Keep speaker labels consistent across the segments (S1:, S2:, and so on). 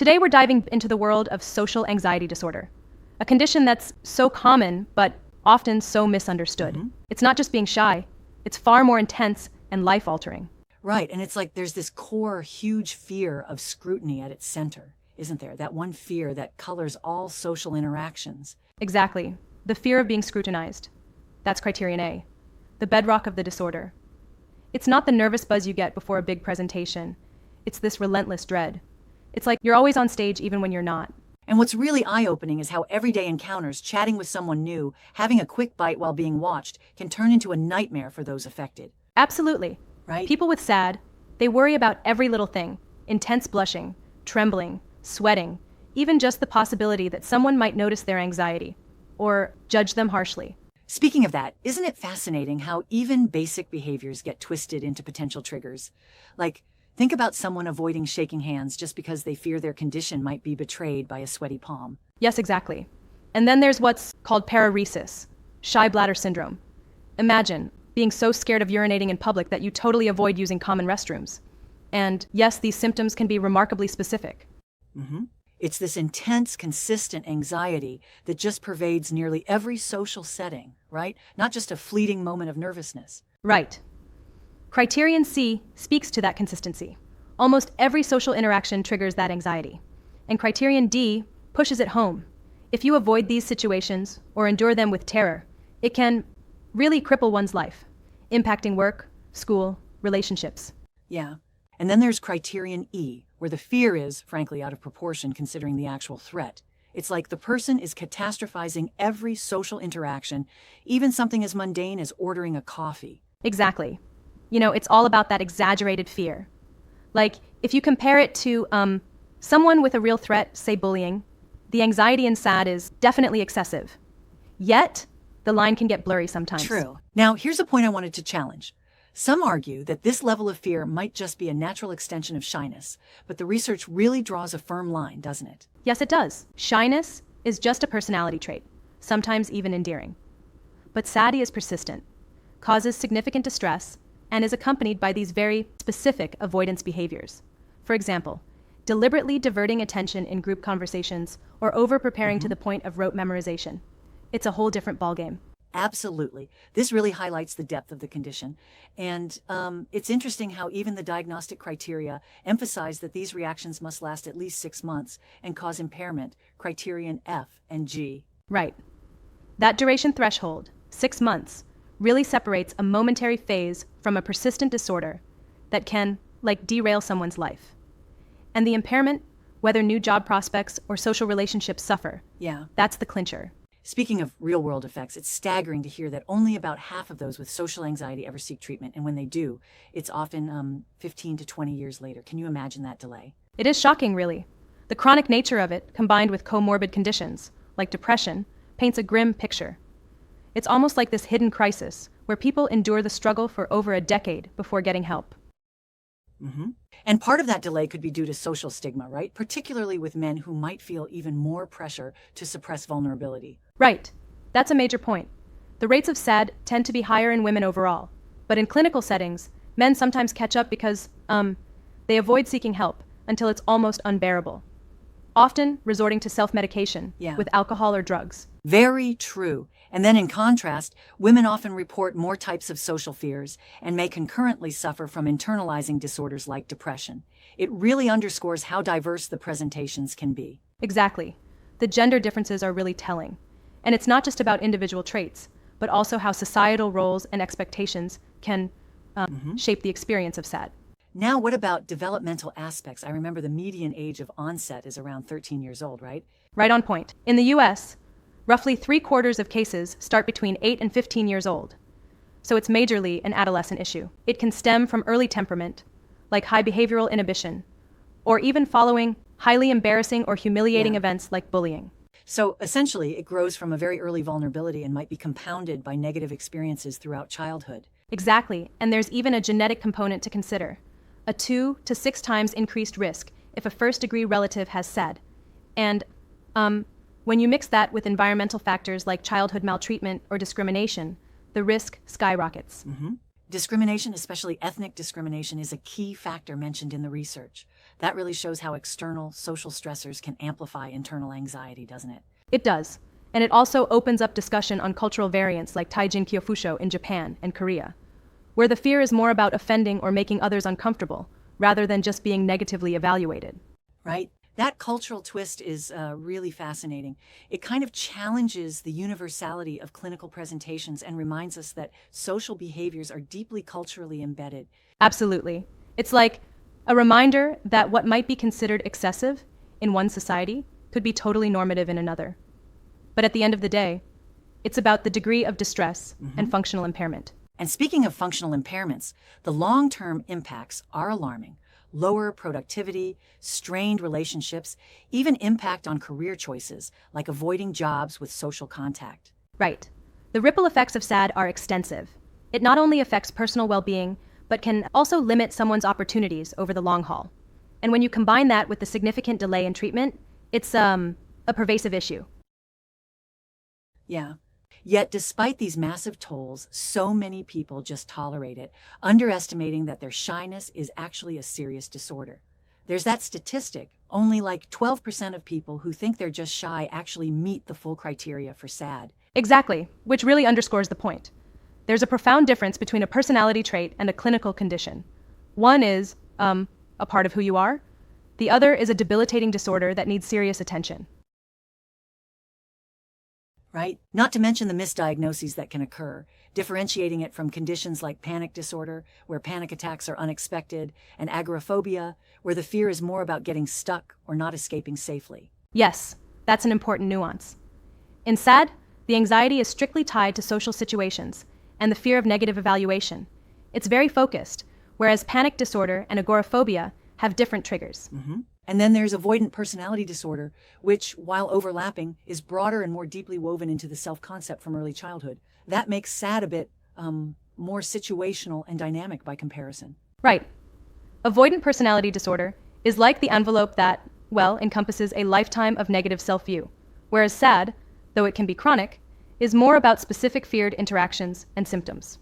S1: Today we're diving into the world of social anxiety disorder, a condition that's so common but often so misunderstood. It's not just being shy, it's far more intense and life-altering.
S2: Right, and it's like there's this core, huge fear of scrutiny at its center, isn't there? That one fear that colors all social interactions.
S1: Exactly. The fear of being scrutinized. That's criterion A, the bedrock of the disorder. It's not the nervous buzz you get before a big presentation. It's this relentless dread. It's like you're always on stage even when you're not.
S2: And what's really eye-opening is how everyday encounters, chatting with someone new, having a quick bite while being watched, can turn into a nightmare for those affected.
S1: Absolutely.
S2: Right?
S1: People with SAD, they worry about every little thing. Intense blushing, trembling, sweating, even just the possibility that someone might notice their anxiety or judge them harshly.
S2: Speaking of that, isn't it fascinating how even basic behaviors get twisted into potential triggers? Like, think about someone avoiding shaking hands just because they fear their condition might be betrayed by a sweaty palm.
S1: Yes, exactly. And then there's what's called pararesis, shy bladder syndrome. Imagine being so scared of urinating in public that you totally avoid using common restrooms. And yes, these symptoms can be remarkably specific.
S2: It's this intense, consistent anxiety that just pervades nearly every social setting, right? Not just a fleeting moment of nervousness.
S1: Right. Criterion C speaks to that consistency. Almost every social interaction triggers that anxiety. And criterion D pushes it home. If you avoid these situations or endure them with terror, it can really cripple one's life, impacting work, school, relationships.
S2: Yeah. And then there's criterion E, where the fear is, frankly, out of proportion considering the actual threat. It's like the person is catastrophizing every social interaction, even something as mundane as ordering a coffee.
S1: Exactly. It's all about that exaggerated fear. Like, if you compare it to someone with a real threat, say bullying, the anxiety in SAD is definitely excessive. Yet, the line can get blurry sometimes.
S2: True. Now, here's a point I wanted to challenge. Some argue that this level of fear might just be a natural extension of shyness, but the research really draws a firm line, doesn't it?
S1: Yes, it does. Shyness is just a personality trait, sometimes even endearing. But SAD is persistent, causes significant distress, and is accompanied by these very specific avoidance behaviors. For example, deliberately diverting attention in group conversations or over-preparing to the point of rote memorization. It's a whole different ballgame.
S2: Absolutely. This really highlights the depth of the condition. And it's interesting how even the diagnostic criteria emphasize that these reactions must last at least 6 months and cause impairment, criterion F and G.
S1: Right. That duration threshold, 6 months, really separates a momentary phase from a persistent disorder that can, derail someone's life. And the impairment, whether new job prospects or social relationships suffer, that's the clincher.
S2: Speaking of real-world effects, it's staggering to hear that only about half of those with social anxiety ever seek treatment, and when they do, it's often 15 to 20 years later. Can you imagine that delay?
S1: It is shocking, really. The chronic nature of it, combined with comorbid conditions, like depression, paints a grim picture. It's almost like this hidden crisis, where people endure the struggle for over a decade before getting help.
S2: And part of that delay could be due to social stigma, right? Particularly with men who might feel even more pressure to suppress vulnerability.
S1: Right. That's a major point. The rates of SAD tend to be higher in women overall, but in clinical settings, men sometimes catch up because, they avoid seeking help until it's almost unbearable, often resorting to self-medication with alcohol or drugs.
S2: Very true. And then in contrast, women often report more types of social fears and may concurrently suffer from internalizing disorders like depression. It really underscores how diverse the presentations can be.
S1: Exactly. The gender differences are really telling. And it's not just about individual traits, but also how societal roles and expectations can shape the experience of SAD.
S2: Now, what about developmental aspects? I remember the median age of onset is around 13 years old, right?
S1: Right on point. In the US, roughly 3/4 of cases start between 8 and 15 years old. So it's majorly an adolescent issue. It can stem from early temperament, like high behavioral inhibition, or even following highly embarrassing or humiliating events like bullying.
S2: So essentially, it grows from a very early vulnerability and might be compounded by negative experiences throughout childhood.
S1: Exactly, and there's even a genetic component to consider. A 2 to 6 times increased risk if a first-degree relative has SAD. And when you mix that with environmental factors like childhood maltreatment or discrimination, the risk skyrockets.
S2: Discrimination, especially ethnic discrimination, is a key factor mentioned in the research. That really shows how external social stressors can amplify internal anxiety, doesn't it?
S1: It does. And it also opens up discussion on cultural variants like Taijin Kyofusho in Japan and Korea, where the fear is more about offending or making others uncomfortable, rather than just being negatively evaluated.
S2: Right? That cultural twist is really fascinating. It kind of challenges the universality of clinical presentations and reminds us that social behaviors are deeply culturally embedded.
S1: Absolutely. It's like a reminder that what might be considered excessive in one society could be totally normative in another. But at the end of the day, it's about the degree of distress and functional impairment.
S2: And speaking of functional impairments, the long-term impacts are alarming. Lower productivity, strained relationships, even impact on career choices, like avoiding jobs with social contact.
S1: Right. The ripple effects of SAD are extensive. It not only affects personal well-being, but can also limit someone's opportunities over the long haul. And when you combine that with the significant delay in treatment, it's a pervasive issue.
S2: Yeah. Yet, despite these massive tolls, so many people just tolerate it, underestimating that their shyness is actually a serious disorder. There's that statistic, only like 12% of people who think they're just shy actually meet the full criteria for SAD.
S1: Exactly, which really underscores the point. There's a profound difference between a personality trait and a clinical condition. One is, a part of who you are. The other is a debilitating disorder that needs serious attention.
S2: Right? Not to mention the misdiagnoses that can occur, differentiating it from conditions like panic disorder, where panic attacks are unexpected, and agoraphobia, where the fear is more about getting stuck or not escaping safely.
S1: Yes, that's an important nuance. In SAD, the anxiety is strictly tied to social situations and the fear of negative evaluation. It's very focused, whereas panic disorder and agoraphobia have different triggers.
S2: And then there's avoidant personality disorder, which, while overlapping, is broader and more deeply woven into the self-concept from early childhood. That makes SAD a bit more situational and dynamic by comparison.
S1: Right. Avoidant personality disorder is like the envelope that, well, encompasses a lifetime of negative self-view, whereas SAD, though it can be chronic, is more about specific feared interactions and symptoms.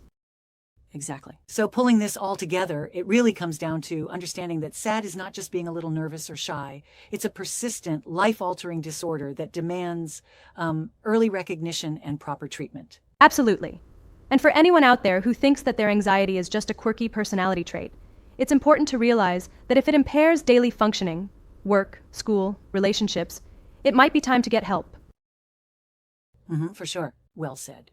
S2: Exactly. So pulling this all together, it really comes down to understanding that SAD is not just being a little nervous or shy. It's a persistent, life-altering disorder that demands early recognition and proper treatment.
S1: Absolutely. And for anyone out there who thinks that their anxiety is just a quirky personality trait, it's important to realize that if it impairs daily functioning, work, school, relationships, it might be time to get help.
S2: For sure. Well said.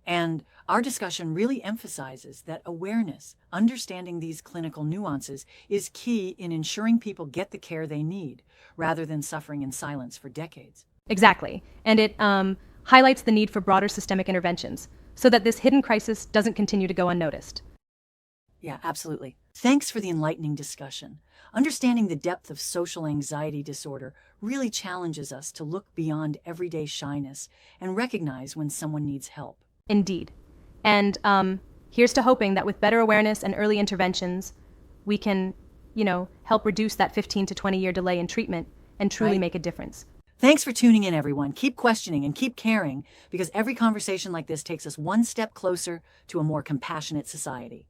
S2: And our discussion really emphasizes that awareness, understanding these clinical nuances, is key in ensuring people get the care they need, rather than suffering in silence for decades.
S1: Exactly. And it highlights the need for broader systemic interventions so that this hidden crisis doesn't continue to go unnoticed.
S2: Yeah, absolutely. Thanks for the enlightening discussion. Understanding the depth of social anxiety disorder really challenges us to look beyond everyday shyness and recognize when someone needs help.
S1: Indeed. And here's to hoping that with better awareness and early interventions, we can, help reduce that 15 to 20-year delay in treatment and truly make a difference.
S2: Thanks for tuning in, everyone. Keep questioning and keep caring, because every conversation like this takes us one step closer to a more compassionate society.